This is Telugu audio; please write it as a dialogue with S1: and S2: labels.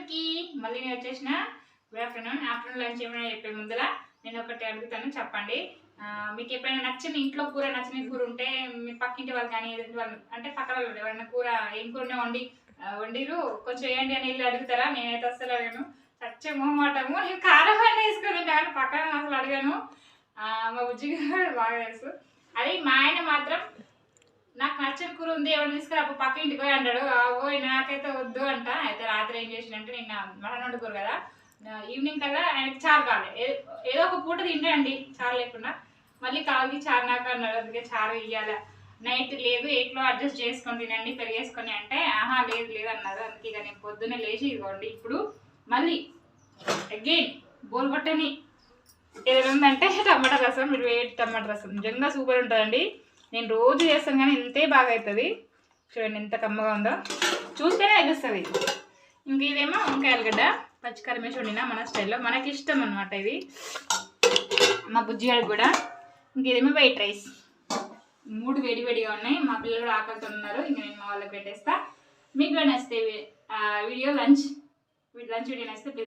S1: అందరికీ మళ్ళీ నేను వచ్చేసిన గుడ్ ఆఫ్టర్నూన్ లంచ్ ఏమైనా చెప్పే ముందర నేను ఒకటి అడుగుతాను, చెప్పండి. మీకు ఎప్పుడైనా నచ్చిన ఇంట్లో కూర నచ్చిన కూర ఉంటే మీ పక్కింటి వాళ్ళు కానీ ఎదుటి వాళ్ళు అంటే పక్కన వాళ్ళు ఎవరైనా కూర ఏం కూరనే వండిరు కొంచెం వేయండి అని వెళ్ళి అడుగుతారా? నేనైతే అస్సలు అడిగాను, చచ్చే మొహమాటము. నేను కారం అన్నీ వేసుకొని కానీ పక్కన అసలు అడిగాను. మా బుజ్జిగా బాగా తెలుసు అది. మా ఆయన మాత్రం నాకు నచ్చిన కూర ఉంది ఎవరు తీసుకురా అప్పుడు పక్క ఇంటికి పోయి అంటాడు. పోయి నాకైతే వద్దు అంట. అయితే రాత్రి ఏం చేసిందంటే నిన్న మటన్ వండుకోరు కదా, ఈవినింగ్ కల్లా ఆయనకి చారు కావాలి, ఏదో ఒక పూట తింటాండి చారు లేకుండా. మళ్ళీ కావాలి చారు నాకు అన్నాడు. అందుకే చారు ఇవ్వాలి. నైట్ లేదు 8లో అడ్జస్ట్ చేసుకొని తినండి పెరిగేసుకొని అంటే ఆహా లేదు అన్నారు. అందుకే ఇక నేను పొద్దున్నే లేచి ఇదిగోండి ఇప్పుడు మళ్ళీ అగైన్ బోల్ కొట్టని ఏదైనా ఉందంటే టమాటా రసం. మీరు వేడి టమాటా రసం నిజంగా సూపర్ ఉంటుందండి. నేను రోజు చేస్తాను కానీ ఇంతే బాగా అవుతుంది. చూడండి ఎంత కమ్మగా ఉందో, చూస్తేనే తెలుస్తుంది. ఇంక ఇదేమో వంకాయ ఆలుగడ్డ పచ్చికరమేసి వండిన మన స్టైల్లో, మనకి ఇష్టం అనమాట ఇది, మా బుజ్జిగాడికి కూడా. ఇంక ఇదేమో వైట్ రైస్. 3 వేడిగా ఉన్నాయి. మా పిల్లలు కూడా ఆకలితో ఉన్నారు. ఇంక నేను మా వాళ్ళకి పెట్టేస్తా. మీకు కూడా నచ్చితే వీడియో లంచ్ వీడియో నచ్చితే